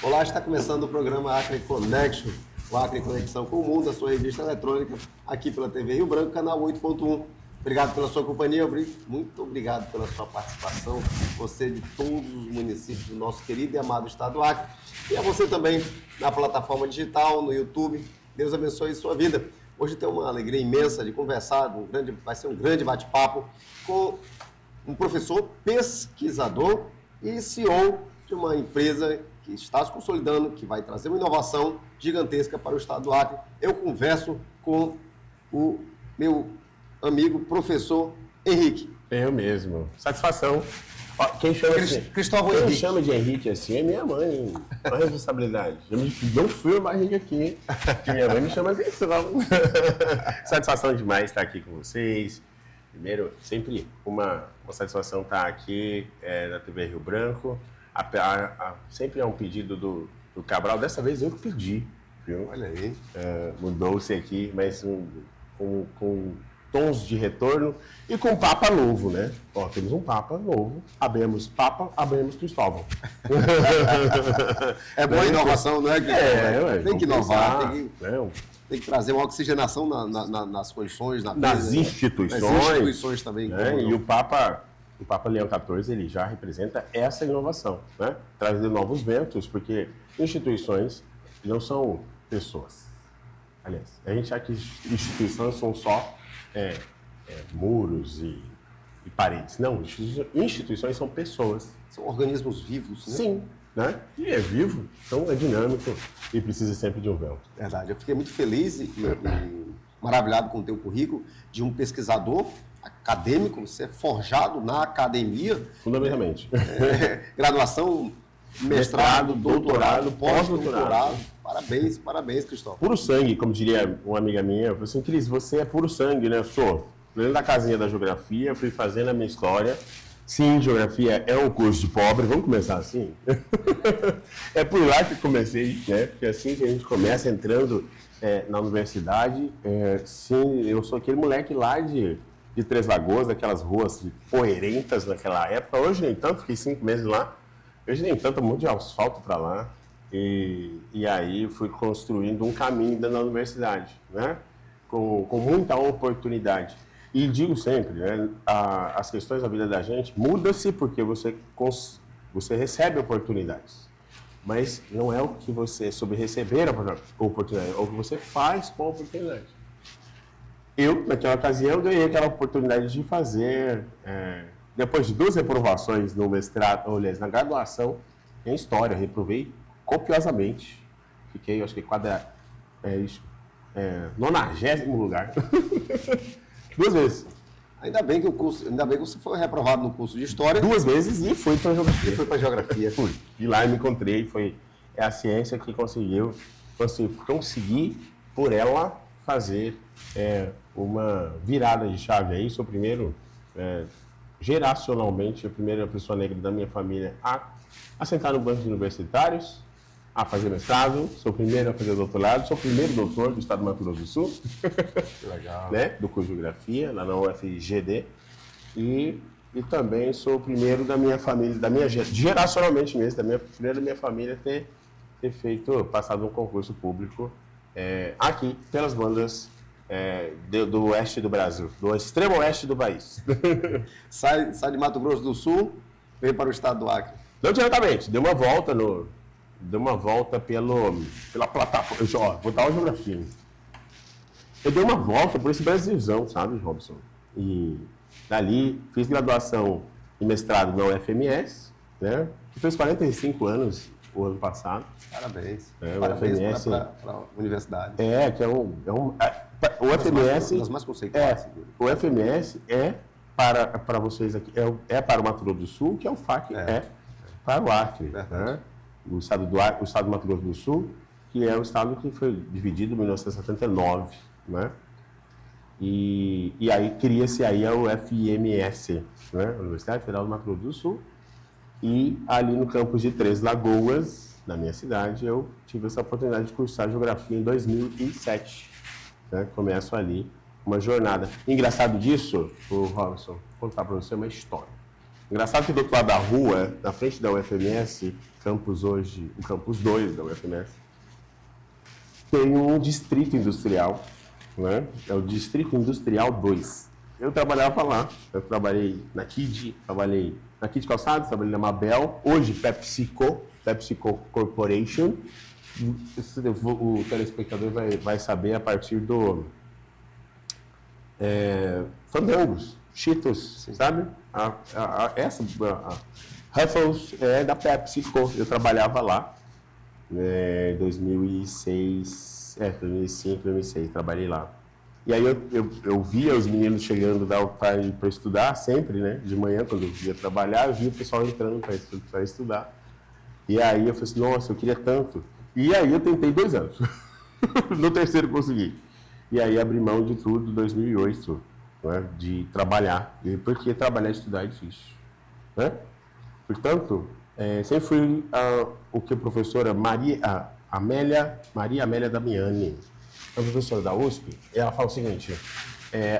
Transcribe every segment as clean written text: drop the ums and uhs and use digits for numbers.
Olá, está começando o programa Acre Connection, o Acre Conexão com o Mundo, a sua revista eletrônica, aqui pela TV Rio Branco, canal 8.1. Obrigado pela sua companhia, muito obrigado pela sua participação, você de todos os municípios do nosso querido e amado estado do Acre, e a você também na plataforma digital, no YouTube. Deus abençoe sua vida. Hoje tem uma alegria imensa de conversar, vai ser um grande bate-papo com um professor pesquisador e CEO de uma empresa que está se consolidando, que vai trazer uma inovação gigantesca para o estado do Acre. Eu converso com o meu amigo professor Henrique. Eu mesmo. Satisfação. Ó, quem chama de Henrique assim é minha mãe. Uma responsabilidade. Eu não fui o barriga aqui, que minha mãe me chama atenção. Satisfação demais estar aqui com vocês. Primeiro, sempre uma satisfação estar aqui na TV Rio Branco. Sempre é um pedido do Cabral. Dessa vez eu que pedi, viu? Olha aí. Mudou-se aqui, mas com tons de retorno e com Papa novo, né? Ó, temos um Papa novo, abemos Papa, abemos Cristóvão. É boa inovação, não é, Cristóvão? Tem que inovar, tem que trazer uma oxigenação nas condições, nas instituições. Nas instituições também. E o Papa Leão XIV, ele já representa essa inovação, né? Trazer novos ventos, porque instituições não são pessoas. Aliás, a gente acha que instituições são só muros e paredes. Não, instituições são pessoas. São organismos vivos, né? Sim, né? E é vivo, então é dinâmico e precisa sempre de um vento. Verdade. Eu fiquei muito feliz e maravilhado com o teu currículo de um pesquisador acadêmico. Você é forjado na academia. Fundamentalmente. Graduação, mestrado, doutorado, pós-doutorado. Parabéns, Cristóvão. Puro sangue, como diria uma amiga minha. Eu falei assim, Cris, você é puro sangue, né? Eu sou. Dentro da casinha da geografia, fui fazendo a minha história. Sim, geografia é um curso de pobre. Vamos começar assim? É por lá que comecei, né? Porque assim que a gente começa entrando na universidade, sim, eu sou aquele moleque lá de Três Lagoas, daquelas ruas poeirentas naquela época. Hoje nem tanto, fiquei 5 meses lá. Hoje nem tanto, um monte de asfalto para lá. E aí fui construindo um caminho dentro da universidade, né? Com muita oportunidade. E digo sempre, né? As questões da vida da gente mudam-se porque você recebe oportunidades. Mas não é o que você, sobre receber a oportunidade, é o que você faz com a oportunidade. Eu, naquela ocasião, ganhei aquela oportunidade de fazer, depois de 2 reprovações no mestrado, aliás, na graduação, em História, reprovei copiosamente. Fiquei, acho que 90º lugar. 2 vezes. Ainda bem que você foi reprovado no curso de História. 2 vezes e fui para Geografia. Fui. E lá eu me encontrei, é a ciência que consegui por ela fazer uma virada de chave aí. Sou o primeiro, geracionalmente, a primeira pessoa negra da minha família a sentar no banco de universitários, a fazer mestrado, sou o primeiro a fazer doutorado, sou o primeiro doutor do estado do Mato Grosso do Sul. Que legal. Né, do curso de Geografia, lá na UFGD. E também sou o primeiro da minha família, geracionalmente mesmo, primeiro da minha família ter passado um concurso público aqui, pelas bandas do oeste do Brasil, do extremo oeste do país. Sai de Mato Grosso do Sul, veio para o estado do Acre. Não diretamente, deu uma volta pela plataforma. Vou dar uma geografia. Eu dei uma volta por esse Brasilzão, sabe, Robson? E dali fiz graduação e mestrado na UFMS, né? Que fez 45 anos o ano passado. Parabéns. Parabéns para a universidade. O FMS. Das mais conceituadas. O FMS para vocês aqui, para o Mato Grosso do Sul, que é o FAC, para o Acre. Né? O estado do Mato Grosso do Sul, que é o estado que foi dividido em 1979, né? E aí cria-se aí a UFMS, né? Universidade Federal do Mato Grosso do Sul, e ali no campus de Três Lagoas, na minha cidade, eu tive essa oportunidade de cursar Geografia em 2007, né? Começo ali uma jornada. Engraçado disso, Robson, vou contar para você uma história. Engraçado que do outro lado da rua, na frente da UFMS, campus hoje, o campus 2 da UFMS, tem um distrito industrial, né? É o Distrito Industrial 2. Eu trabalhava lá, eu trabalhei na KID, trabalhei na KID Calçados, trabalhei na Mabel, hoje PepsiCo Corporation. O telespectador vai saber a partir do Fandangos, Cheetos, sabe? Ruffles é da PepsiCo, eu trabalhava lá. 2006, 2005, 2006, trabalhei lá. E aí eu via os meninos chegando para estudar sempre, né? De manhã, quando eu ia trabalhar, eu via o pessoal entrando para estudar. E aí eu falei assim, nossa, eu queria tanto. E aí eu tentei 2 anos. No terceiro consegui. E aí abri mão de tudo em 2008, né? De trabalhar. Porque trabalhar e estudar é difícil, né? Portanto, sempre fui o que a professora Maria Amélia Damiani, a professora da USP, ela fala o seguinte,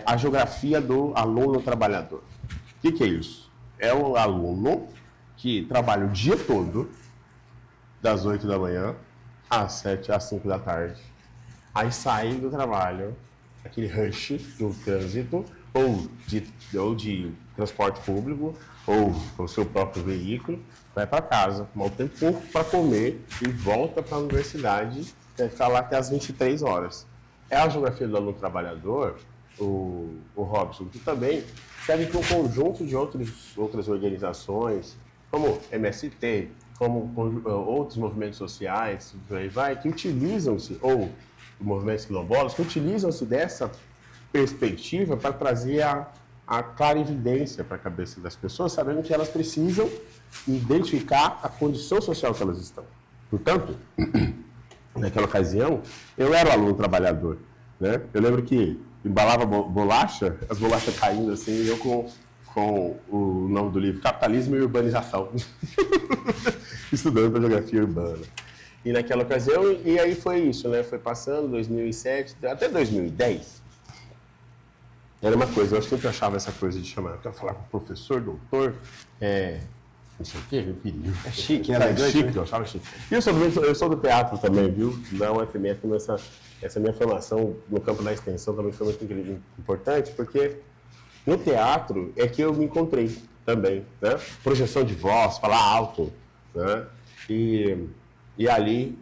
a geografia do aluno trabalhador. O que é isso? É o aluno que trabalha o dia todo, das 8 da manhã às 7, às 5 da tarde. Aí sai do trabalho, aquele rush do trânsito, ou de transporte público, ou com o seu próprio veículo, vai para casa, tomar um tempo para comer e volta para a universidade, vai ficar lá até as 23 horas. É a geografia do aluno trabalhador, o Robson, que também serve para um conjunto de outras organizações, como MST, como outros movimentos sociais, por aí vai, que utilizam-se, ou movimentos quilombolas, que utilizam-se dessa perspectiva para trazer a clarividência para a cabeça das pessoas, sabendo que elas precisam identificar a condição social que elas estão. Portanto, naquela ocasião, eu era o aluno trabalhador, né? Eu lembro que embalava bolacha, as bolachas caindo assim, e eu com o nome do livro, Capitalismo e Urbanização, estudando para geografia urbana. E naquela ocasião, e aí foi isso, né? Foi passando, 2007, até 2010, era uma coisa, eu sempre achava essa coisa de chamar, eu quero falar com o professor, doutor, não sei o quê, meu perigo. É chique, era chique, né? Eu achava chique. E eu sou do teatro também, viu? Na UFMS, essa minha formação no campo da extensão também foi muito importante, porque no teatro é que eu me encontrei também, né? Projeção de voz, falar alto, né? E ali,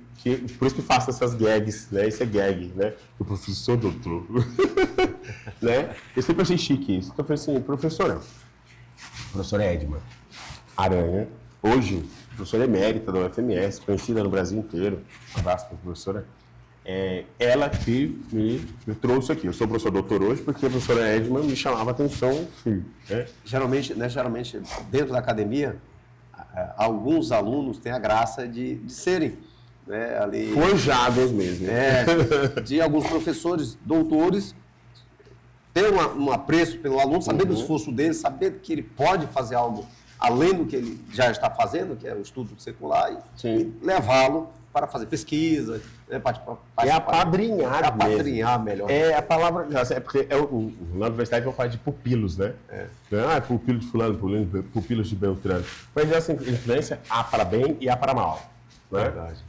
por isso que faço essas gags, né? Isso é gag, né? O professor doutor, né? Eu sempre achei chique isso. Então eu falei assim, professora Edma Aranha, hoje professora emérita da UFMS, conhecida no Brasil inteiro, um abraço para a professora, ela que me trouxe aqui. Eu sou professor doutor hoje porque a professora Edma me chamava a atenção. Né? Geralmente, dentro da academia, alguns alunos têm a graça de serem, né, ali, forjados mesmo. De alguns professores, doutores, ter um apreço pelo aluno, saber do esforço dele, saber que ele pode fazer algo além do que ele já está fazendo, que é o estudo secular, e levá-lo para fazer pesquisa, né, apadrinhar melhor. É a palavra, porque na universidade vão falar de pupilos, né? É pupilo de fulano, pupilos de Beltrano. Mas essa influência há para bem e há para mal. Né? Verdade.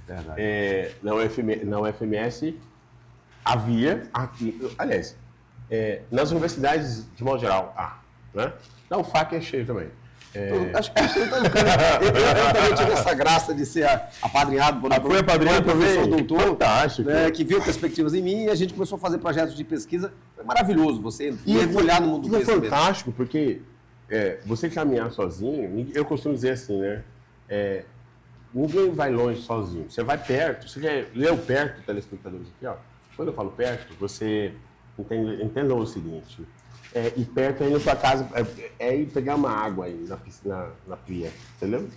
Na UFMS havia, aliás, nas universidades de modo geral, né? Na UFAC é cheio também. Acho que eu também tive essa graça de ser apadrinhado por um professor doutor, fantástico, né, que viu perspectivas em mim, e a gente começou a fazer projetos de pesquisa. Foi maravilhoso você mergulhar no mundo do conhecimento. É fantástico, porque você caminhar sozinho, eu costumo dizer assim, né? Ninguém vai longe sozinho. Você vai perto, você leu perto, telespectadores aqui, ó. Quando eu falo perto, você entendam o seguinte. Ir perto aí na sua casa, ir pegar uma água aí na piscina, na pia, entendeu?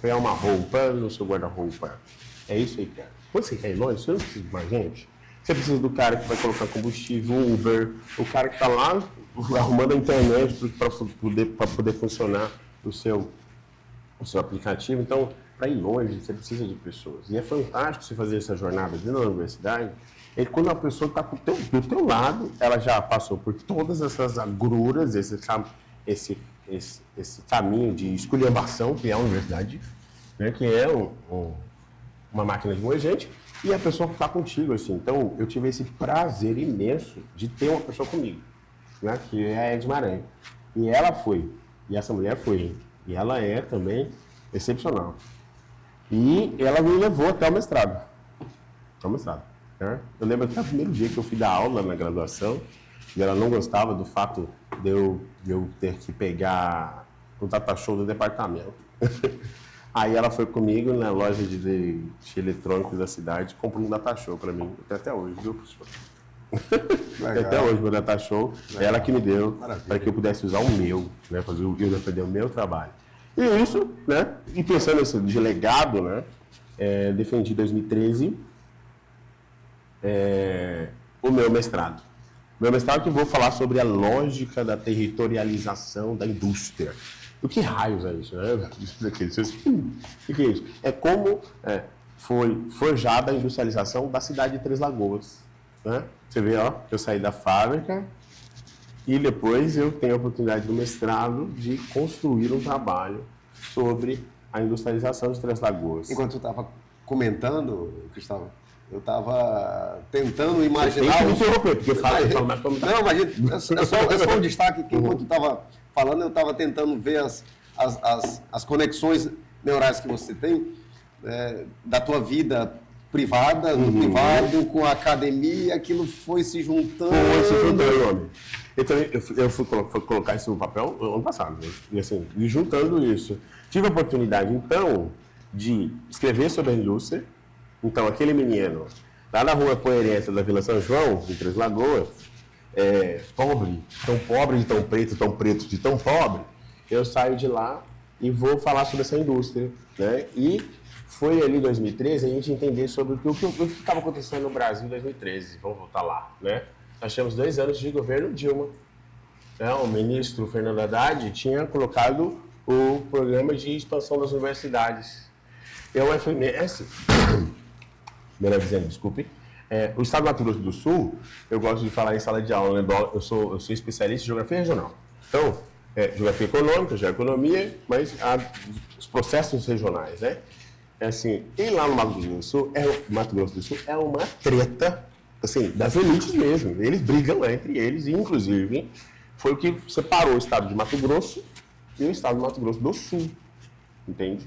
Pegar uma roupa no seu guarda-roupa. É isso aí, cara. Quando você quer ir longe, você não precisa de mais gente. Você precisa do cara que vai colocar combustível, Uber, o cara que está lá arrumando a internet para poder funcionar o seu aplicativo. Então, para ir longe, você precisa de pessoas. E é fantástico você fazer essa jornada dentro da universidade. E quando a pessoa está do teu lado, ela já passou por todas essas agruras, esse esse caminho de esculhambação que é a universidade, né, que é uma máquina de moer gente, e a pessoa está contigo, assim. Então, eu tive esse prazer imenso de ter uma pessoa comigo, né, que é a Edma Aranha. E ela foi, e essa mulher foi, e ela é também excepcional. E ela me levou até o mestrado. Né? Eu lembro até o primeiro dia que eu fui dar aula na graduação, e ela não gostava do fato de eu ter que pegar o data show do departamento. Aí ela foi comigo na loja de eletrônicos da cidade, comprou um data show para mim, até hoje, viu, professor? Até hoje, meu data show, ela que me deu, para que eu pudesse usar o meu, né, fazer eu defender o meu trabalho. E isso, né, e pensando nesse de legado, né, defendi em 2013 o meu mestrado. Meu mestrado que eu vou falar sobre a lógica da territorialização da indústria. O que raios é isso, né? O que é isso? É como foi forjada a industrialização da cidade de Três Lagoas. Né? Você vê, ó, eu saí da fábrica e depois eu tenho a oportunidade do mestrado de construir um trabalho sobre a industrialização de Três Lagoas. Enquanto eu estava comentando, Cristóvão, eu estava tentando imaginar... Tem que interromper, porque fala mais como... Não, imagina, é só um destaque que enquanto estava falando, eu estava tentando ver as conexões neurais que você tem, da tua vida privada, no privado, com a academia, aquilo foi se juntando. Homem. Eu fui colocar isso no papel ano passado, né? E assim, e juntando isso, tive a oportunidade, então, de escrever sobre a indústria. Então, aquele menino, lá na rua Coerência da Vila São João, em Três Lagoas, pobre, tão pobre de tão preto de tão pobre, eu saio de lá e vou falar sobre essa indústria, né? E foi ali em 2013 a gente entender sobre o que estava acontecendo no Brasil em 2013. Vamos voltar lá, né? Nós tínhamos 2 anos de governo Dilma. Né? O ministro Fernando Haddad tinha colocado o programa de expansão das universidades. E a UFMS, melhor dizendo, desculpe, o estado do Mato Grosso do Sul, eu gosto de falar em sala de aula, né? Eu sou especialista em geografia regional. Então, geografia econômica, geoeconomia, mas os processos regionais, né? Assim, e lá no Mato Grosso do Sul é uma treta, assim, das elites mesmo. Eles brigam entre eles, e inclusive foi o que separou o estado de Mato Grosso e o estado do Mato Grosso do Sul, entende?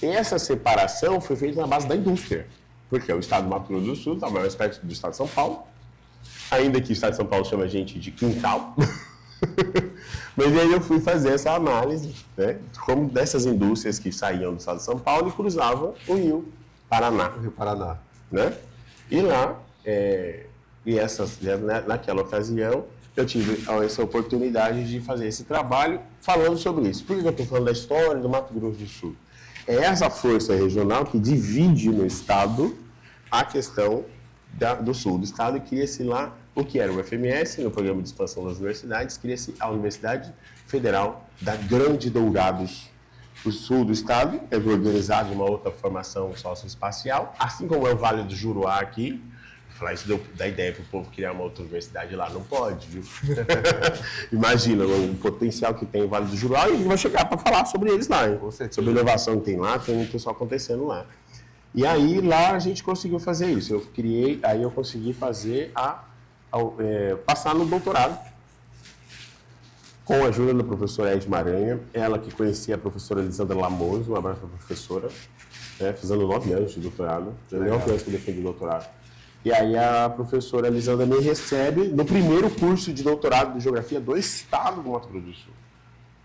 E essa separação foi feita na base da indústria, porque o estado do Mato Grosso do Sul está mais perto do estado de São Paulo, ainda que o estado de São Paulo chama a gente de quintal. Mas aí eu fui fazer essa análise, né, como dessas indústrias que saíam do estado de São Paulo e cruzavam o Rio Paraná. O Rio Paraná. Né? E lá, naquela ocasião, eu tive essa oportunidade de fazer esse trabalho falando sobre isso. Por que eu estou falando da história do Mato Grosso do Sul? É essa força regional que divide no estado a questão do sul do estado e cria-se lá o que era o FMS, no Programa de Expansão das Universidades, cria-se a Universidade Federal da Grande Dourados. O sul do estado é organizado em uma outra formação socioespacial, assim como é o Vale do Juruá aqui. Falar isso dá ideia para o povo criar uma outra universidade lá, não pode, viu? Imagina o potencial que tem o Vale do Juruá, e a gente vai chegar para falar sobre eles lá, hein? Sobre a inovação que tem lá, tem um pessoal acontecendo lá. E aí lá a gente conseguiu fazer isso. Eu consegui fazer passar no doutorado com a ajuda da professora Edma Aranha, ela que conhecia a professora Elisandra Lamoso, um abraço para a professora, fazendo 9 anos de doutorado, já 9 anos que eu defendi o doutorado. E aí a professora Elisandra me recebe no primeiro curso de doutorado de geografia do estado do Mato Grosso do Sul,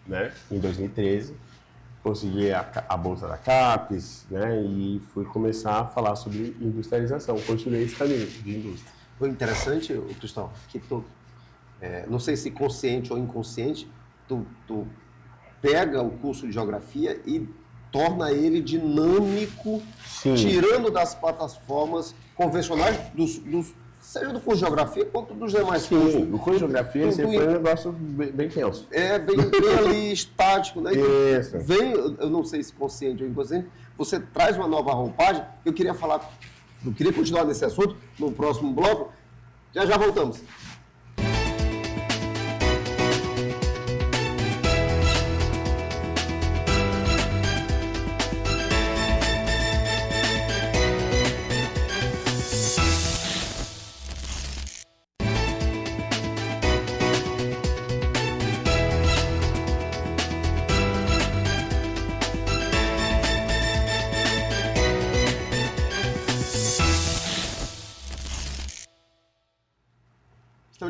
né? Em 2013. Consegui a bolsa da CAPES, né? E fui começar a falar sobre industrialização, continuei esse caminho de indústria. Foi interessante, Cristóvão, que tu, não sei se consciente ou inconsciente, tu pega o curso de geografia e torna ele dinâmico, sim, tirando das plataformas convencionais, seja do curso de geografia quanto dos demais cursos. Sim, o curso de geografia sempre foi um negócio bem tenso. Bem ali estático, né? Isso. Eu não sei se consciente ou inconsciente, você traz uma nova roupagem. Eu queria continuar nesse assunto no próximo bloco. Já voltamos.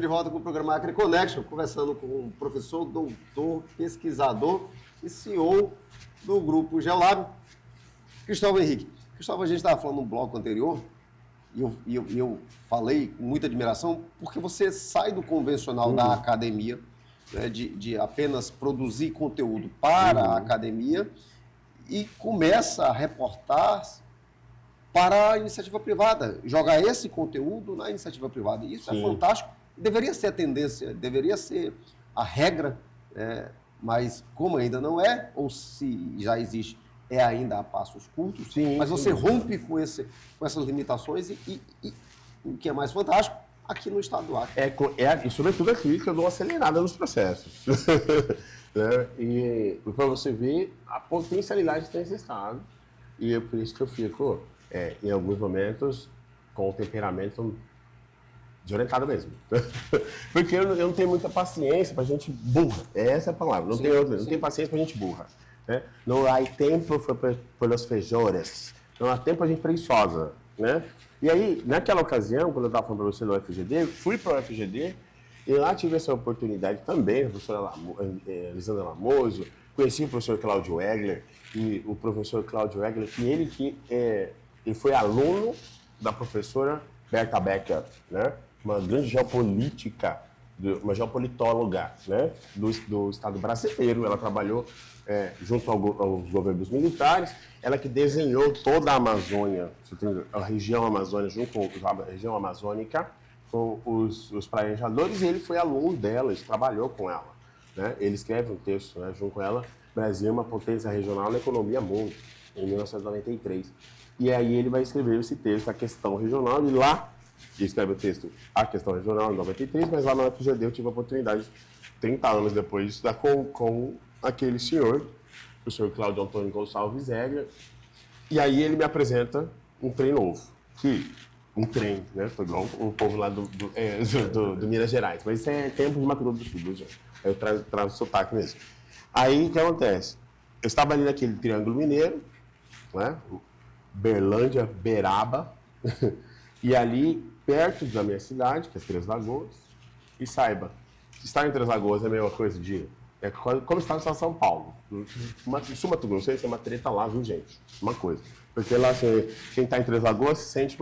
Estamos de volta com o programa Acre Connection, conversando com o professor, doutor, pesquisador e CEO do Grupo Geolab, Cristóvão Henrique. Cristóvão, a gente estava falando no bloco anterior, e eu falei com muita admiração, porque você sai do convencional da academia, né, de apenas produzir conteúdo para a academia, e começa a reportar para a iniciativa privada, jogar esse conteúdo na iniciativa privada. E isso é fantástico. Deveria ser a tendência, deveria ser a regra, mas como ainda não é, ou se já existe, é ainda a passos curtos, mas você rompe com essas limitações e o que é mais fantástico, aqui no estado do Acre. E sobretudo aqui que eu dou uma acelerada nos processos. Né? E para você ver a potencialidade que tem esse estado. E é por isso que eu fico, em alguns momentos, com o temperamento desorientado mesmo. Porque eu não tenho muita paciência para gente burra. Essa é a palavra. Não tenho paciência para gente burra. Né? Não há tempo para os feijores. Não há tempo para gente preguiçosa. Né? E aí, naquela ocasião, quando eu estava falando para você do FGD, fui para o FGD e lá tive essa oportunidade também, a professora Lisandra Lamoso, conheci o professor Cláudio Egler, e o professor Cláudio Egler, ele foi aluno da professora Berta Becker, né? Uma grande geopolítica, uma geopolitóloga, né? do Estado brasileiro. Ela trabalhou junto aos governos militares, ela que desenhou toda a Amazônia, a região amazônica, junto com a região amazônica, com os planejadores, e ele foi aluno dela, ele trabalhou com ela. Né? Ele escreve um texto, né, junto com ela, Brasil é uma potência regional na economia mundo, em 1993. E aí ele vai escrever esse texto, a questão regional, e lá ele escreve o texto, a questão regional, em 93, mas lá no FGD eu tive a oportunidade, 30 anos depois, de estudar com aquele senhor, o senhor Cláudio Antônio Gonçalves Egger, e aí ele me apresenta um trem novo, um trem, né? Foi igual o povo lá do Minas Gerais, mas isso é tempo de Mato Grosso do Sul, já. Eu trago sotaque mesmo. Aí, o que acontece? Eu estava ali naquele Triângulo Mineiro, né? Berlândia, Beraba, e ali, perto da minha cidade, que é Três Lagoas, e saiba, estar em Três Lagoas é a mesma coisa como estar em São Paulo. Sul Mato Grosso, tem uma treta lá, viu, gente? Uma coisa. Porque lá, quem está em Três Lagoas se sente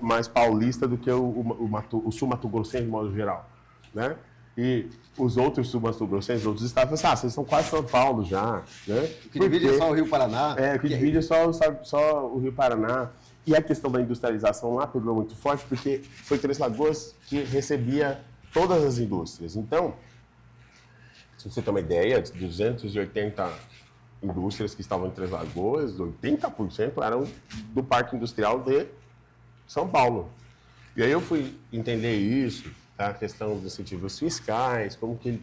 mais paulista do que o Sul Mato Grossense de modo geral, né? E os outros sul-mato-grossenses, outros estados, falam vocês são quase São Paulo já, né? O que divide é só o Rio Paraná. O que divide é só o Rio Paraná. E a questão da industrialização lá pegou muito forte, porque foi Três Lagoas que recebia todas as indústrias. Então, se você ter uma ideia, de 280 indústrias que estavam em Três Lagoas, 80% eram do Parque Industrial de São Paulo. E aí eu fui entender isso, a questão dos incentivos fiscais, como que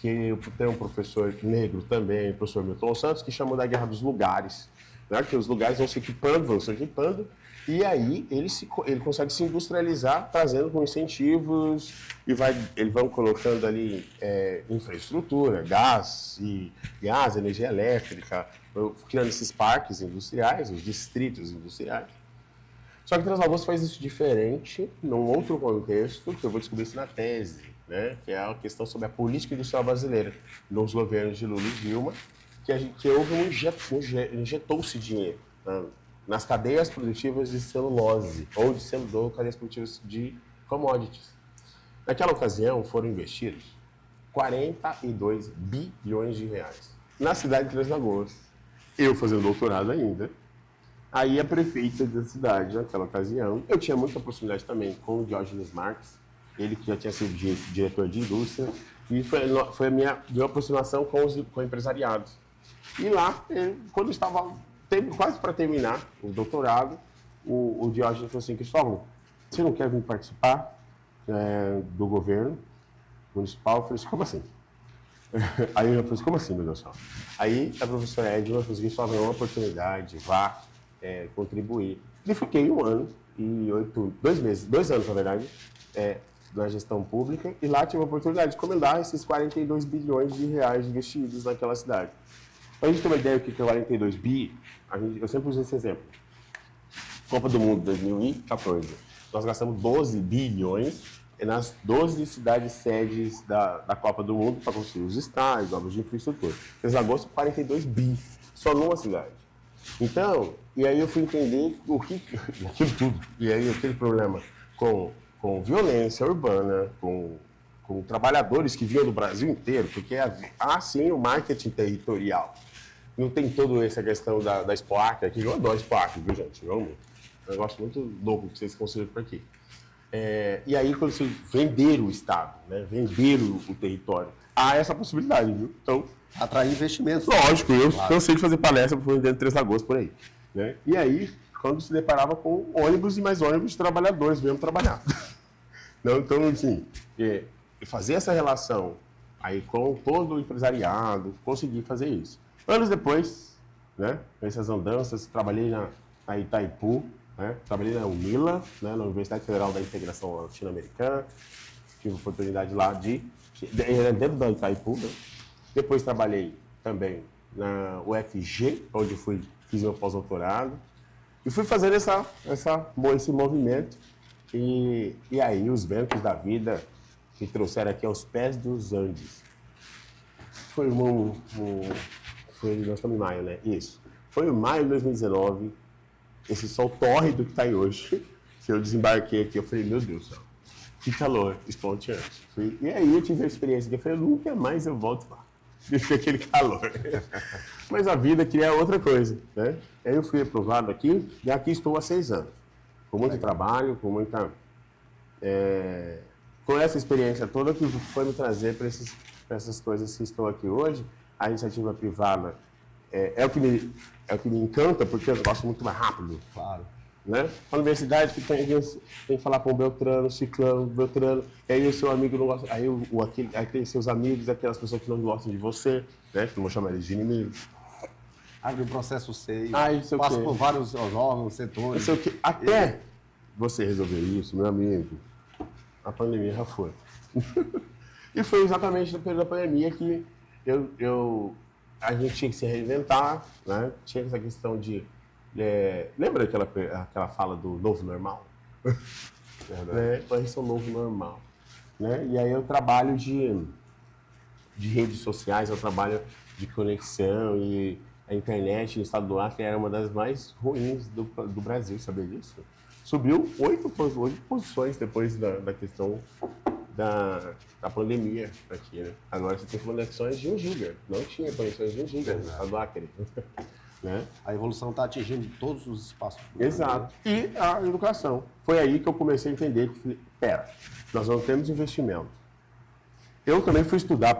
tem um professor negro também, o professor Milton Santos, que chamou da guerra dos lugares, né? Que os lugares vão se equipando, e aí ele consegue se industrializar, trazendo com incentivos, e eles vão colocando ali infraestrutura, gás, energia elétrica, criando esses parques industriais, os distritos industriais. Só que Três Lagoas faz isso diferente, num outro contexto, que eu vou descobrir isso na tese, né? Que é a questão sobre a política industrial brasileira, nos governos de Lula e Dilma, que houve injetou-se dinheiro, né, nas cadeias produtivas de celulose, ou cadeias produtivas de commodities. Naquela ocasião, foram investidos 42 bilhões de reais na cidade de Três Lagoas. Eu fazendo doutorado ainda. Aí a prefeita da cidade, naquela ocasião, eu tinha muita proximidade também com o Diógenes Marques, ele que já tinha sido diretor de indústria, e foi a minha aproximação com o empresariado. E lá, quando estava quase para terminar o doutorado, o Diógenes falou assim: Cristóvão, você não quer vir participar do governo municipal? Eu falei assim: como assim? Aí eu falei assim: como assim, meu Deus do céu? Aí a professora Edna falou assim: Cristóvão, é uma oportunidade, vá contribuir. E fiquei 1 ano e 2 anos, na verdade, na gestão pública, e lá tive a oportunidade de comandar esses 42 bilhões de reais investidos naquela cidade. Para a gente ter uma ideia do que é 42 bi, eu sempre uso esse exemplo. Copa do Mundo 2014, nós gastamos 12 bilhões nas 12 cidades sedes da Copa do Mundo para construir os estádios, obras de infraestrutura. Três Lagoas, 42 bi, só numa cidade. Então, e aí eu fui entender aquilo tudo. E aí aquele problema com violência urbana, com trabalhadores que vinham do Brasil inteiro, porque há sim o marketing territorial. Não tem toda essa questão da Expoac aqui. Eu adoro Expoac, viu, gente? Eu amo. É um negócio muito louco que vocês conseguiram por aqui. E aí, quando vocês venderam o Estado, né, venderam o território, há essa possibilidade, viu? Então, atrair investimentos. Lógico, eu cansei de fazer palestra para vender Três Lagoas por aí. Né? E aí, quando se deparava com ônibus e mais ônibus de trabalhadores mesmo trabalhar. Não, então, assim, fazer essa relação aí com todo o empresariado, consegui fazer isso. Anos depois, né, com essas andanças, trabalhei na Itaipu, né, trabalhei na UNILA, né, na Universidade Federal da Integração Latino-Americana, tive a oportunidade lá dentro da Itaipu, né? Depois trabalhei também na UFG, onde fiz meu pós-doutorado, e fui fazendo esse movimento, e aí os ventos da vida me trouxeram aqui aos pés dos Andes. Nós estamos em maio, né? Isso. Foi em maio de 2019, esse sol tórrido que está aí hoje, que eu desembarquei aqui, eu falei, meu Deus do céu, que calor esponteante. E aí eu tive a experiência que eu falei, nunca mais eu volto lá. Deixei aquele calor. Mas a vida queria outra coisa, né? Aí eu fui aprovado aqui, e aqui estou há 6 anos. Com muito trabalho, com essa experiência toda que foi me trazer para essas coisas que estou aqui hoje. A iniciativa privada é o que me encanta, porque eu gosto muito mais rápido. Claro. Né? A universidade que tem que falar com o Beltrano, Ciclano, Beltrano, e aí o seu amigo não gosta, aí tem seus amigos, aquelas pessoas que não gostam de você, né? Que não vou chamar eles de inimigos. Abre um processo seio, passa por vários órgãos, setores. Até você resolver isso, meu amigo, a pandemia já foi. E foi exatamente no período da pandemia que a gente tinha que se reinventar, né? Tinha essa questão de... lembra aquela fala do novo normal? Esse é o novo normal. Né? E aí eu trabalho de redes sociais, eu trabalho de conexão, e a internet no estado do Acre era uma das mais ruins do Brasil, sabia disso? Subiu 8 posições depois da questão da pandemia aqui, né? Agora você tem conexões de 1 giga, não tinha conexões de 1 giga no estado do Acre. Né? A evolução está atingindo todos os espaços. Exato. E a educação. Foi aí que eu comecei a entender que, nós não temos investimento. Eu também fui estudar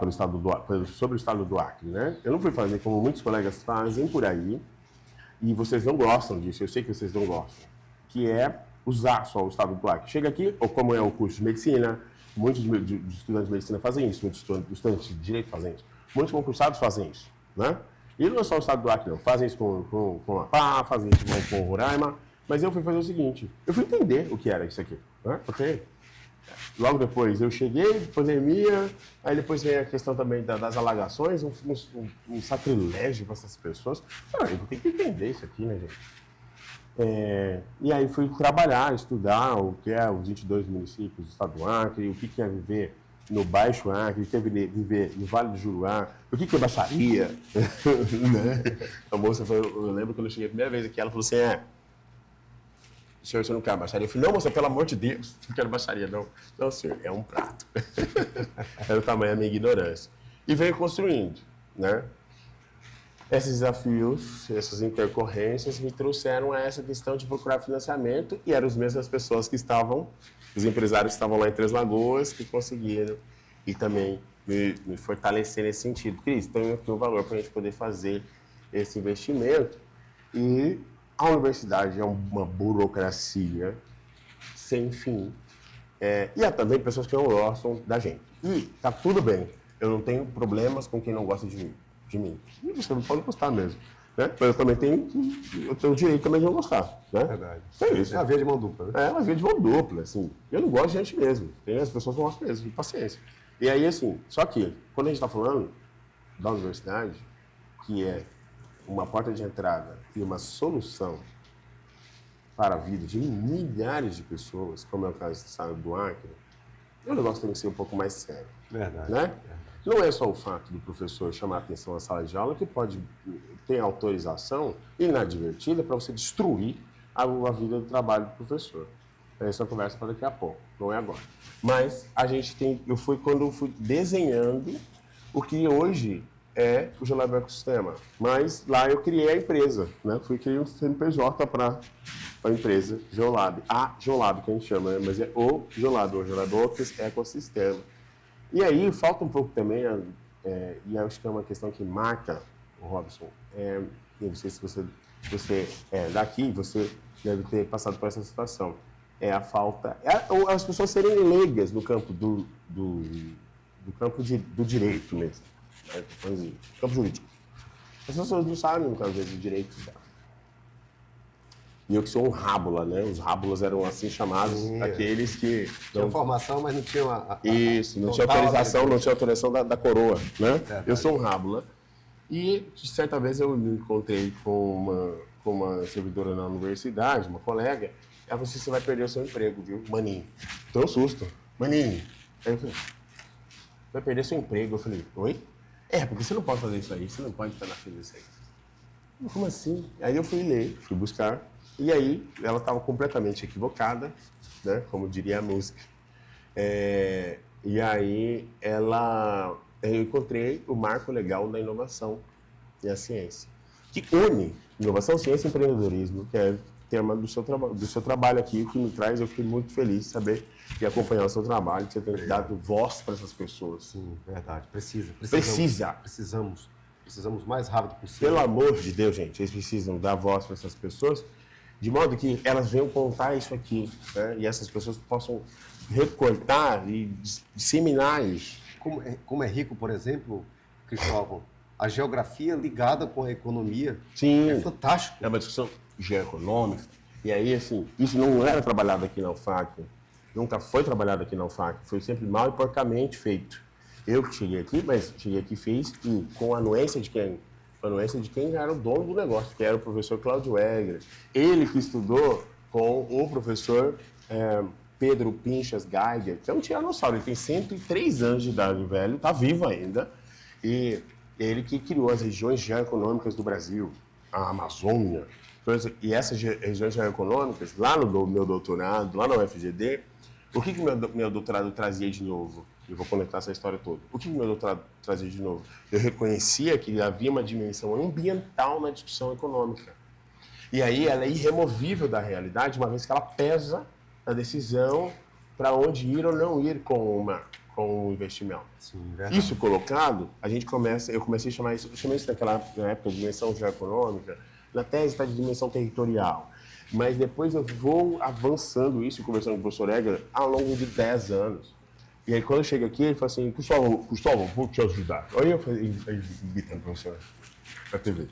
sobre o estado do Acre, né? Eu não fui fazer como muitos colegas fazem por aí, e vocês não gostam disso, eu sei que vocês não gostam, que é usar só o estado do Acre. Chega aqui, ou como é o curso de medicina, muitos estudantes de medicina fazem isso, muitos estudantes de direito fazem isso, muitos concursados fazem isso, né? E não é só o estado do Acre, não. Fazem isso com a PA, fazem isso com o Roraima. Mas eu fui fazer o seguinte, eu fui entender o que era isso aqui. Né? Porque logo depois eu cheguei, pandemia, aí depois veio a questão também das alagações, um sacrilégio para essas pessoas. Eu vou ter que entender isso aqui, né, gente? E aí fui trabalhar, estudar o que é os 22 municípios do estado do Acre, o que é viver no Baixo Acre, o que é viver no Vale do Juruá, o que é baixaria. Né? A moça falou, eu lembro quando eu cheguei a primeira vez aqui, ela falou assim, senhor, você não quer baixaria? Eu falei, não, moça, pelo amor de Deus, não quero baixaria, não. Não, senhor, é um prato. Era o tamanho da minha ignorância. E veio construindo, né? Esses desafios, essas intercorrências me trouxeram a essa questão de procurar financiamento, e eram as mesmas pessoas que os empresários que estavam lá em Três Lagoas, que conseguiram e também me fortalecer nesse sentido. Cris, tem aqui um valor para a gente poder fazer esse investimento. E a universidade é uma burocracia sem fim. E há também pessoas que não gostam da gente. E tá tudo bem, eu não tenho problemas com quem não gosta de mim. E você não pode gostar mesmo. Né? Mas eu também tenho o direito também de não gostar. Né? Verdade. É isso. É a via de mão dupla. Né? É uma via de mão dupla. Assim. Eu não gosto de gente mesmo. As pessoas não gostam mesmo, de paciência. E aí, assim, só que, quando a gente está falando da universidade, que é uma porta de entrada e uma solução para a vida de milhares de pessoas, como é o caso do estado do Acre, o negócio tem que ser um pouco mais sério. Verdade. Né? Não é só o fato do professor chamar a atenção na sala de aula que pode ter autorização inadvertida para você destruir a vida do trabalho do professor. Essa é uma conversa para daqui a pouco, não é agora. Mas a gente tem, quando eu fui desenhando o que hoje é o Geolab Ecossistema. Mas lá eu criei a empresa, né? Criei um CNPJ para a empresa Geolab. A Geolab que a gente chama, né? Mas é o Geolab Ecossistema. E aí falta um pouco também, e acho que é uma questão que marca o Robson. Eu não sei se você é daqui, você deve ter passado por essa situação. É a falta, ou as pessoas serem leigas no campo do campo do direito mesmo, né? Campo jurídico. As pessoas não sabem, muitas vezes, os direitos dela. E eu que sou um rábula, né? Os rábulas eram assim chamados, aqueles que... Tinha formação, mas não tinha Isso, não tinha autorização da coroa, né? Eu sou um rábula. E, certa vez, eu me encontrei com uma servidora na universidade, uma colega. Ela falou assim, você vai perder o seu emprego, viu, maninho? Então eu susto. Maninho. Aí eu falei, vai perder seu emprego. Eu falei, oi? Porque você não pode fazer isso aí, você não pode estar na fila disso aí. Como assim? Aí eu fui ler, fui buscar. E aí, ela estava completamente equivocada, né? Como diria a música. E aí, eu encontrei o marco legal da inovação e a ciência, que une inovação, ciência e empreendedorismo, que é o tema do seu trabalho aqui, o que me traz, eu fiquei muito feliz de saber e acompanhar o seu trabalho, que você tem dado voz para essas pessoas. Sim, verdade. Precisamos o mais rápido possível. Pelo amor de Deus, gente, eles precisam dar voz para essas pessoas, de modo que elas venham contar isso aqui, né? E essas pessoas possam recortar e disseminar isso. Como é rico, por exemplo, Cristóvão, a geografia ligada com a economia. Sim. É fantástico. É uma discussão geoeconômica. E aí, assim, isso não era trabalhado aqui na UFAC, nunca foi trabalhado aqui na UFAC, foi sempre mal e porcamente feito. Eu que cheguei aqui, mas cheguei aqui e fiz, e com a anuência de quem? A anuência de quem era o dono do negócio, que era o professor Cláudio Egger. Ele que estudou com o professor Pedro Pinchas Geiger, que é um tiranossauro, ele tem 103 anos de idade, velho, está vivo ainda. E ele que criou as regiões geoeconômicas do Brasil, a Amazônia. E essas regiões geoeconômicas, lá no meu doutorado, lá na UFGD, o que meu doutorado trazia de novo? Eu vou conectar essa história toda. O que meu doutorado trazia de novo? Eu reconhecia que havia uma dimensão ambiental na discussão econômica. E aí ela é irremovível da realidade, uma vez que ela pesa na decisão para onde ir ou não ir com o investimento. Sim, verdade. Isso colocado, eu comecei a chamar isso, eu chamei isso na época de dimensão geoeconômica, na tese está de dimensão territorial. Mas depois eu vou avançando isso, conversando com o professor Egger, ao longo de 10 anos. E aí, quando eu chego aqui, ele fala assim, Cristóvão, vou te ajudar. Aí eu falei, imitando o professor na TV.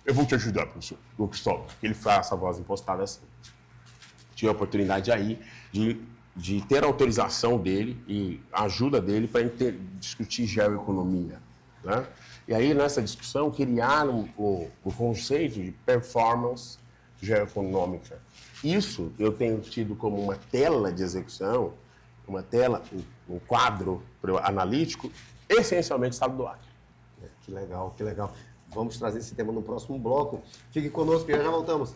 Eu vou te ajudar, professor, o Cristóvão. Ele faz essa voz impostada assim. Tive a oportunidade aí de ter a autorização dele e a ajuda dele para discutir geoeconomia, né? E aí, nessa discussão, criaram o conceito de performance geoeconômica. Isso eu tenho tido como uma tela de execução, um quadro analítico, essencialmente Estado do Acre. Que legal, que legal. Vamos trazer esse tema no próximo bloco. Fique conosco que já voltamos.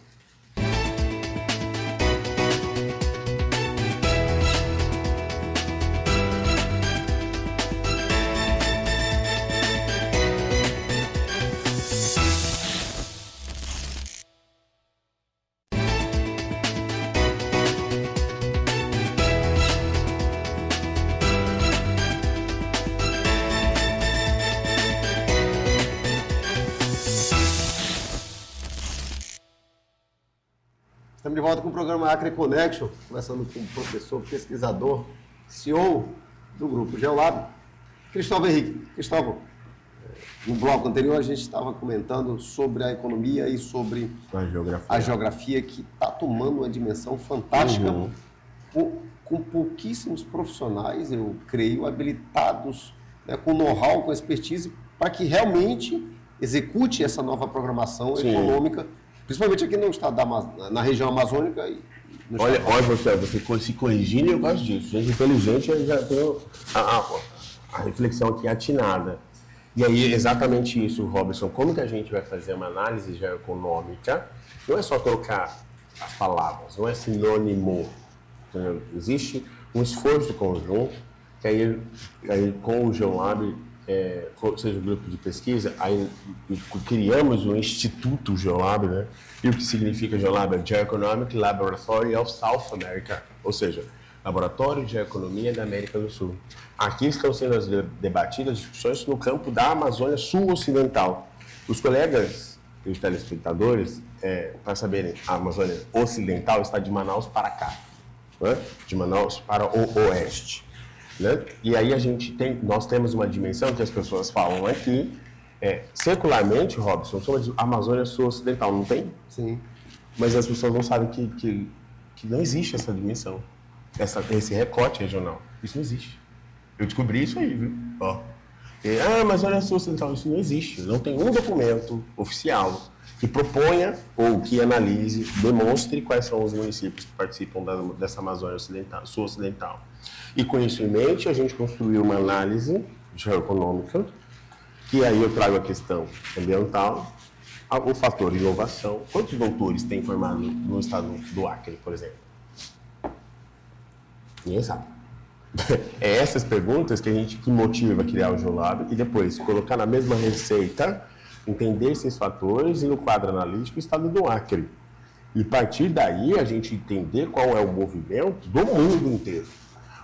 Estamos de volta com o programa Acre Connection, conversando com o professor, pesquisador, CEO do Grupo Geolab, Cristóvão Henrique. Cristóvão, no bloco anterior a gente estava comentando sobre a economia e sobre a geografia que está tomando uma dimensão fantástica, com pouquíssimos profissionais, eu creio, habilitados, né, com know-how, com expertise, para que realmente execute essa nova programação econômica, principalmente aqui no estado na região amazônica e Olha você se corrigindo e eu gosto disso. Gente inteligente, eu já tenho a reflexão aqui atinada. E aí, exatamente isso, Robson. Como que a gente vai fazer uma análise geoeconômica? Não é só trocar as palavras, não é sinônimo. Entendeu? Existe um esforço conjunto, que aí com o Geolab, seja o grupo de pesquisa, aí criamos o Instituto Geolab, né? E o que significa Geolab? É Geoeconomic Laboratory of South America, ou seja, Laboratório de Economia da América do Sul. Aqui estão sendo debatidas discussões no campo da Amazônia Sul-Ocidental. Os colegas e os telespectadores, para saberem, a Amazônia Ocidental está de Manaus para cá, né? De Manaus para o oeste. Né? E aí nós temos uma dimensão que as pessoas falam aqui, secularmente, Robson, somos a Amazônia Sul-Ocidental, não tem? Sim. Mas as pessoas não sabem que não existe essa dimensão, esse recorte regional. Isso não existe. Eu descobri isso aí, viu? Ó. Amazônia Sul-Ocidental, isso não existe. Não tem um documento oficial que proponha ou que analise, demonstre quais são os municípios que participam dessa Amazônia Sul-Ocidental. E com isso em mente, a gente construiu uma análise geoeconômica, que aí eu trago a questão ambiental, o fator inovação. Quantos doutores tem formado no estado do Acre, por exemplo? Ninguém sabe. É essas perguntas que motiva a criar o Geolab e depois colocar na mesma receita, entender esses fatores e no quadro analítico o estado do Acre. E a partir daí a gente entender qual é o movimento do mundo inteiro.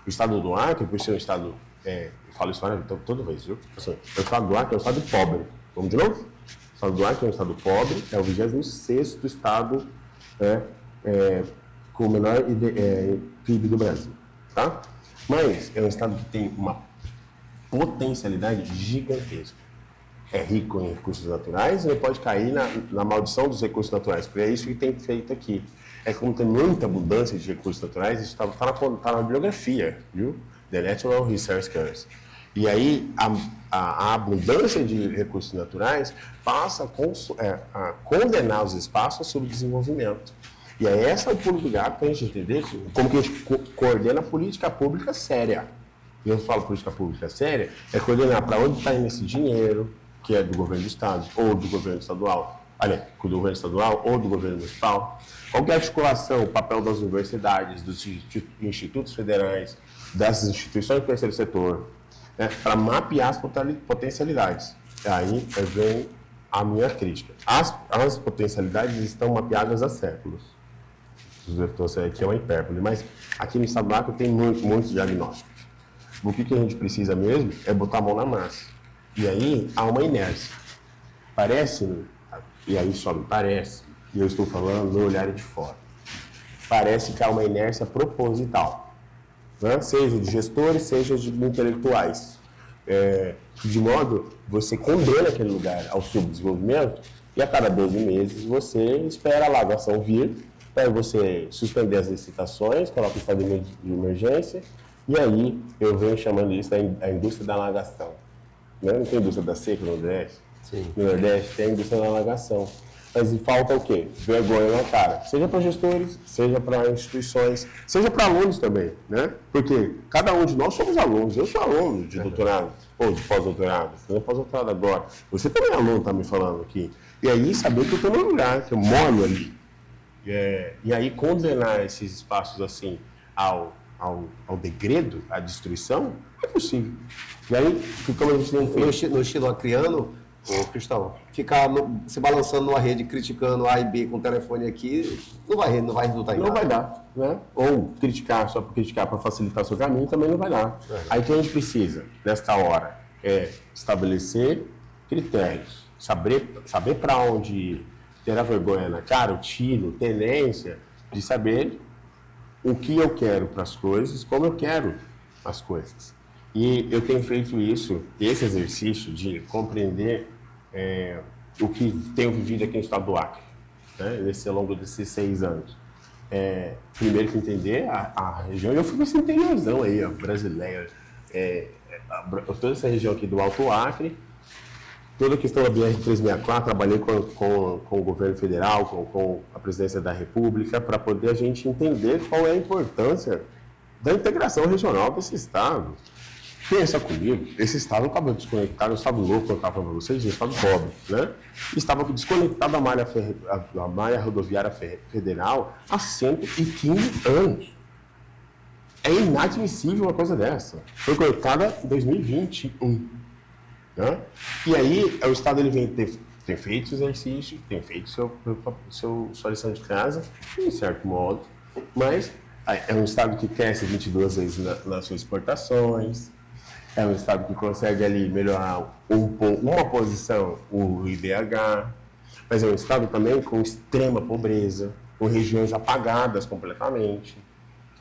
O estado do Acre, por ser um estado, eu falo isso toda vez, viu? Assim, o estado do Acre é um estado pobre. Vamos de novo? O estado do Acre é um estado pobre, é o 26º estado com o menor PIB do Brasil. Tá? Mas é um estado que tem uma potencialidade gigantesca. É rico em recursos naturais e não pode cair na maldição dos recursos naturais, porque é isso que tem feito aqui. Como tem muita abundância de recursos naturais, isso está na bibliografia, viu? The Natural Resource Curse. E aí a abundância de recursos naturais passa a condenar os espaços ao subdesenvolvimento. E aí esse é o pulo do gato para a gente entender como que a gente coordena a política pública séria. E eu falo política pública séria, é coordenar para onde está indo esse dinheiro, que é do governo do estado ou do governo estadual, do governo estadual ou do governo municipal. Qual que é a articulação, o papel das universidades, dos institutos federais, dessas instituições do terceiro setor, para mapear as potencialidades. Aí vem a minha crítica. As potencialidades estão mapeadas há séculos. Estou sei que é uma hipérbole, mas aqui no estado do Acre tem muitos diagnósticos. O que a gente precisa mesmo é botar a mão na massa. E aí há uma inércia. Parece-me, e aí só me parece, e eu estou falando no olhar de fora, parece que há uma inércia proposital, né? Seja de gestores, seja de intelectuais. De modo, você condena aquele lugar ao subdesenvolvimento e a cada 12 meses você espera a lavação vir, para você suspender as licitações, coloca o estado de emergência, e aí eu venho chamando isso da indústria da alagação. Não tem indústria da seca no Nordeste? Sim. No Nordeste tem a indústria da alagação. Mas falta o quê? Vergonha na cara. Seja para gestores, seja para instituições, seja para alunos também, né? Porque cada um de nós somos alunos. Eu sou aluno de doutorado, ou de pós-doutorado. Eu pós-doutorado agora. Você também é aluno, tá me falando aqui. E aí saber que eu estou no lugar, que eu moro ali. E aí condenar esses espaços assim ao degredo, à destruição, é possível. E aí, como a gente tem feito... No estilo acriano, Cristão, ficar se balançando numa rede, criticando A e B com o telefone aqui, não vai resultar em nada. Não vai dar, né? Ou criticar só por criticar para facilitar o seu caminho também não vai dar. Aí o que a gente precisa, nesta hora, é estabelecer critérios, saber para onde ir, ter a vergonha na cara, o tiro, tenência de saber o que eu quero para as coisas, como eu quero as coisas. E eu tenho feito esse exercício de compreender o que tenho vivido aqui no estado do Acre, né, ao longo desses 6 anos. Primeiro que entender a região, e eu fui nesse interiorzão aí, brasileira, toda essa região aqui do Alto Acre, toda a questão da BR-364, trabalhei com o governo federal, com a presidência da República, para poder a gente entender qual é a importância da integração regional desse estado. Pensa comigo, esse estado estava desconectado, eu estava louco quando eu estava falando para vocês, um estado pobre, né? Estava desconectado da malha rodoviária federal há 115 anos. É inadmissível uma coisa dessa. Foi conectada em 2021. Né? E aí, o estado ele tem feito exercício, tem feito sua lição de casa, de certo modo, mas é um estado que cresce 22 vezes nas suas exportações. É um estado que consegue ali melhorar uma posição, o IDH, mas é um estado também com extrema pobreza, com regiões apagadas completamente.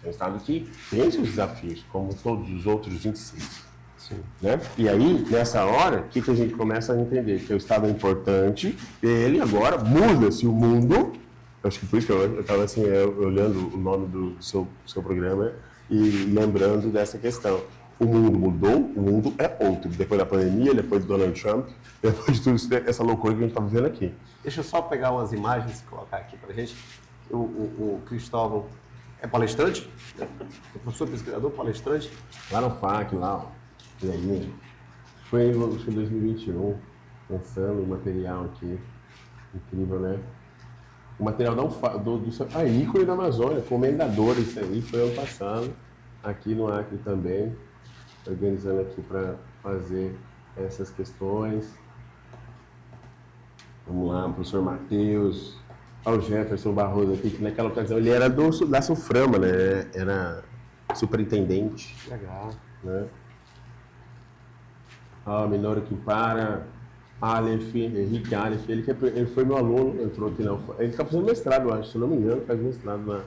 É um estado que tem seus desafios, como todos os outros 26. Sim. Né? E aí, nessa hora, o que a gente começa a entender? Que o estado é importante, ele agora muda-se o mundo. Eu acho que por isso que eu estava assim, olhando o nome do seu programa e lembrando dessa questão. O mundo mudou, o mundo é outro. Depois da pandemia, depois do Donald Trump, depois de tudo isso, essa loucura que a gente está vivendo aqui. Deixa eu só pegar umas imagens e colocar aqui para a gente. O Cristóvão é palestrante? É professor pesquisador, palestrante? Lá no FAC, lá, ó. E aí, foi em 2021, lançando o material aqui. Incrível, né? O material ícone da Amazônia, comendadores, isso aí foi ano passado, aqui no Acre também. Organizando aqui para fazer essas questões. Vamos lá, professor Matheus, o Jefferson Barroso aqui, que naquela ocasião ele era da Suframa, né? Era superintendente. Legal. Né? Minoru Kimpara, Henrique Aleph, ele foi meu aluno, entrou aqui ele está fazendo mestrado, eu acho, se não me engano, faz mestrado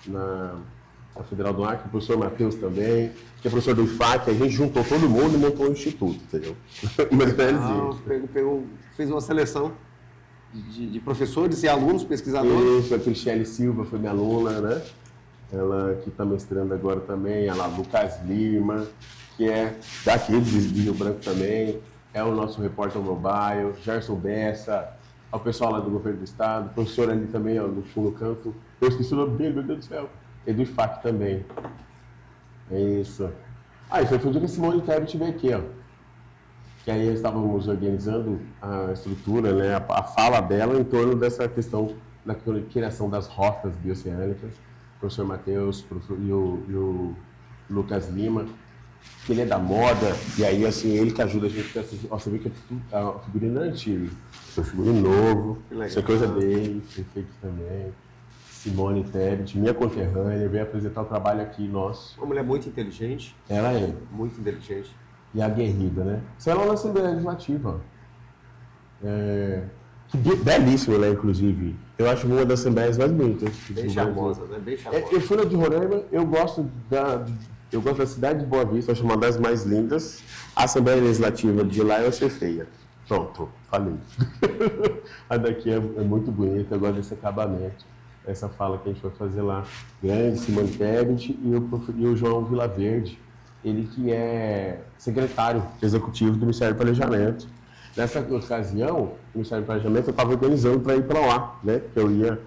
na Federal do Acre, o professor Matheus também, que é professor do IFAC, a gente juntou todo mundo e montou um instituto, entendeu? Fez uma seleção de professores e alunos, pesquisadores. Isso, a Cristiane Silva foi minha aluna, né? Ela que está mestrando agora também, a Lucas Lima, que é daqui de Rio Branco também, é o nosso repórter mobile, Gerson Bessa, o pessoal lá do governo do estado, o professor ali também, ó, no canto, eu esqueci o nome dele, meu Deus do céu. E do IFAC também. É isso. Isso foi o dia que a Simone Tebet veio aqui, ó. Que aí estávamos organizando a estrutura, né, a fala dela em torno dessa questão da criação das rotas bioceânicas. O professor Matheus e o Lucas Lima, que ele é da moda, e aí assim, ele que ajuda a gente a assistir. Você vê que a figurino é antigo, é um figurino novo, isso é coisa dele, foi feito também. Simone Tebet, minha conterrânea, veio apresentar o trabalho aqui nosso. Uma mulher muito inteligente. Ela é. Muito inteligente. E aguerrida, né? Isso é lá na Assembleia Legislativa. Belíssima, né, inclusive. Eu acho uma das assembleias mais bonitas. Bem charmosa, né? Bem charmosa. Eu fui na de Roraima, eu gosto da cidade de Boa Vista, acho uma das mais lindas. A Assembleia Legislativa de lá eu achei feia. Pronto, falei. A daqui é muito bonita, eu gosto desse acabamento. Essa fala que a gente vai fazer lá. Grande, Simone Tebet e o João Vilaverde, ele que é secretário executivo do Ministério do Planejamento. Nessa ocasião, o Ministério do Planejamento eu estava organizando para ir para lá, né? Que eu ia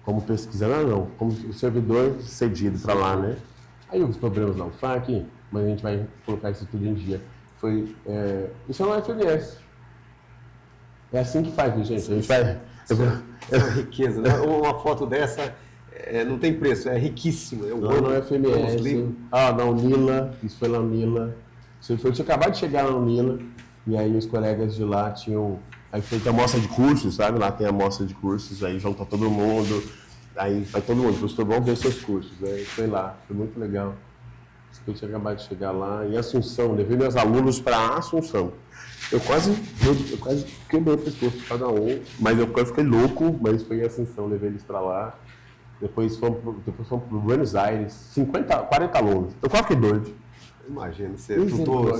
como pesquisador, como servidor cedido para lá, né? Aí houve problemas na UFAC, mas a gente vai colocar isso tudo em dia. Isso é uma FMS. É assim que faz, gente. A gente vai. É uma riqueza. Né? Uma foto dessa não tem preço, é riquíssima. Não é FMS. Não, Nila. Isso foi na Nila. Eu tinha acabado de chegar na Nila, e aí os colegas de lá tinham. Aí foi a amostra de cursos, sabe? Lá tem a amostra de cursos, aí junta todo mundo. Aí vai todo mundo, professor, vamos ver seus cursos. Aí foi lá, foi muito legal. Eu tinha acabado de chegar lá. Em Assunção, levei meus alunos para Assunção. Eu quase quebrei o pescoço de cada um, mas eu quase fiquei louco, mas foi em Assunção, levei eles para lá. Depois fomos para Buenos Aires, 40 alunos. Eu quase fiquei doido. Imagina, ser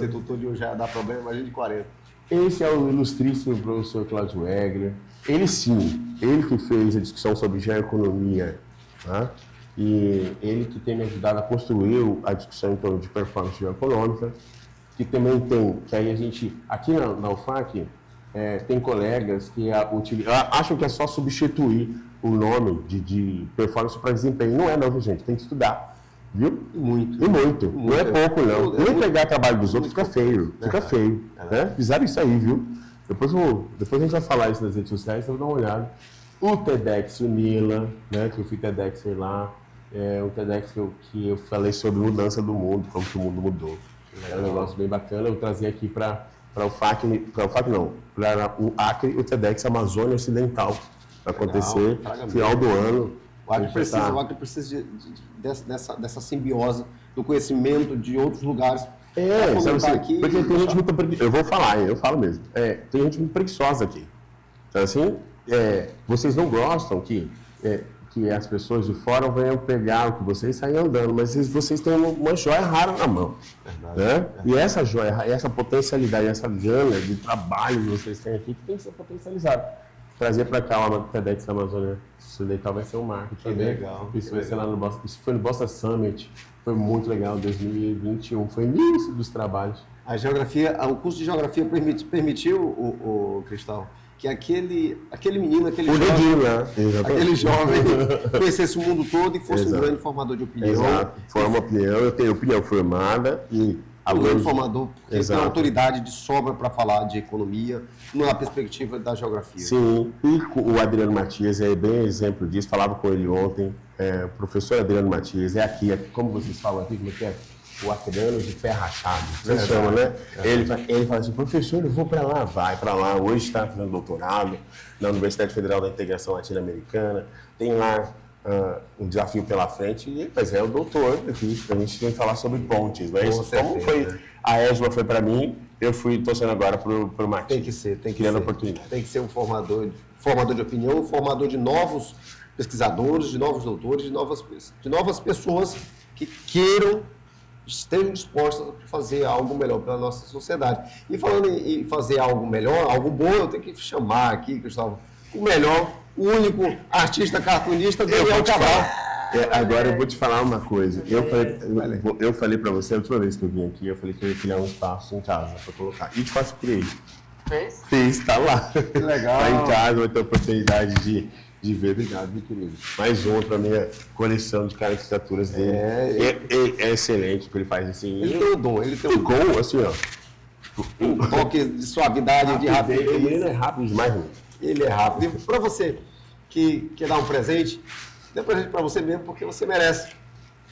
tutor de um já dá problema, imagina de 40. Esse é o ilustríssimo professor Cláudio Egler. Ele sim, ele que fez a discussão sobre geoeconomia, tá? E ele que tem me ajudado a construir a discussão em torno de performance geoeconômica. que também tem, que aí a gente, aqui na UFAC, tem colegas que acham que é só substituir o nome de performance para desempenho. Não é não, gente, tem que estudar, viu? E muito. Não é pouco não. Nem pegar trabalho dos outros fica feio, né? Fizeram isso aí, viu? Depois a gente vai falar isso nas redes sociais, então dá uma olhada. O TEDx, o Nila, né, que eu fui TEDx lá, o TEDx que eu falei sobre mudança do mundo, como que o mundo mudou. É um negócio bem bacana, eu trazia aqui para o FAC não, para o Acre, o TEDx Amazônia Ocidental, vai acontecer no final do ano. O Acre precisa dessa simbiose, do conhecimento de outros lugares. Sabe assim, aqui, porque tem gente muito preguiçosa, eu falo mesmo, tem gente muito preguiçosa aqui. Então assim, vocês não gostam que as pessoas de fora venham pegar o que vocês saem andando, mas vocês têm uma joia rara na mão. Né? E essa joia, essa potencialidade, essa gana de trabalho que vocês têm aqui, que tem que ser potencializado. Trazer para cá uma TEDx Amazônia Ocidental vai ser um marco também. Legal. Isso vai ser lá no Boston. Isso foi no Boston Summit, foi muito legal, 2021, foi o início dos trabalhos. A geografia, o curso de geografia permitiu, o Cristal, que aquele menino, aquele jovem conhecesse o mundo todo e fosse um grande formador de opinião. Exato, forma opinião, eu tenho opinião formada e um grande formador, porque tem autoridade de sobra para falar de economia na perspectiva da geografia. Sim, e o Adriano Matias é bem exemplo disso, falava com ele ontem, o professor Adriano Matias aqui, como vocês falam aqui, como é que é? O acreano de pé rachado, você chama, né? Ele fala assim, professor, eu vou para lá, vai para lá, hoje está fazendo doutorado na Universidade Federal da Integração Latino-Americana, tem lá um desafio pela frente, mas é o doutor aqui, a gente tem que falar sobre pontes, mas como foi, a ESMA foi para mim, eu fui torcendo agora para o Martins. Tem que ser, oportunidade. Tem que ser um formador de opinião, um formador de novos pesquisadores, de novos doutores, de novas pessoas que estejam dispostas a fazer algo melhor pela nossa sociedade. E falando em fazer algo melhor, algo bom, eu tenho que chamar aqui, Cristóvão, o melhor, o único artista cartunista, Daniel Cabral. Agora eu vou te falar uma coisa. Eu falei para você, a última vez que eu vim aqui, eu falei que eu ia criar um espaço em casa para colocar. E de fato criei. Fez, tá lá. Que legal. Tá em casa, vai ter a oportunidade de ver. Obrigado, meu querido. Mais um para minha coleção de caricaturas dele. É excelente o que ele faz assim. Ele tem um dom, gol, assim, ó. Um toque de suavidade, de rapidez. Ele é rápido demais, né? Ele é rápido. E para você que quer dar um presente, dê um presente para você mesmo, porque você merece.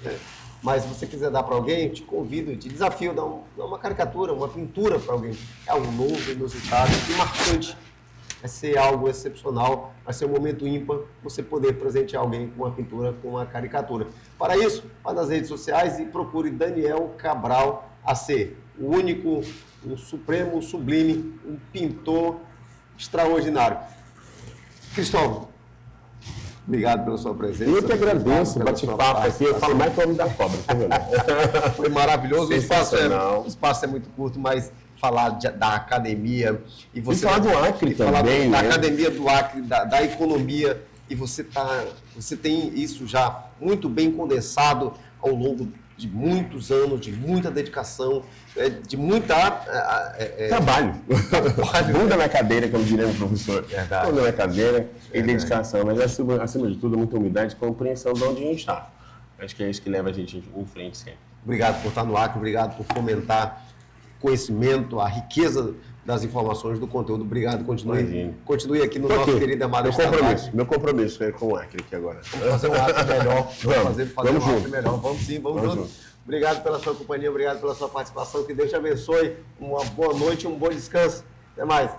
Né? Mas se você quiser dar para alguém, eu te convido, te desafio, dar uma caricatura, uma pintura para alguém. É algo novo, inusitado e marcante. Vai ser algo excepcional, vai ser um momento ímpar você poder presentear alguém com uma pintura, com uma caricatura. Para isso, vá nas redes sociais e procure Daniel Cabral AC, o único, o supremo, o sublime, um pintor extraordinário. Cristóvão, obrigado pela sua presença. Eu que agradeço, bate-papo aqui, eu falo mais que o homem da cobra, tá vendo? Foi maravilhoso, o espaço é muito curto, mas falar da academia e você falar do Acre também, da academia do Acre, da economia, e você tem isso já muito bem condensado ao longo de muitos anos, de muita dedicação, de muita trabalho. Bunda na cadeira, como diria o professor. Verdade. Bunda na cadeira e dedicação, mas acima de tudo, muita humildade e compreensão de onde a gente está. Acho que é isso que leva a gente em frente sempre. Obrigado por estar no Acre, obrigado por fomentar conhecimento, a riqueza das informações, do conteúdo. Obrigado, continue aqui no nosso querido amado Meu compromisso é com o Acre aqui agora. Vamos fazer um Acre melhor. Vamos um Acre melhor. Vamos sim, vamos juntos. Obrigado pela sua companhia, obrigado pela sua participação. Que Deus te abençoe. Uma boa noite e um bom descanso. Até mais.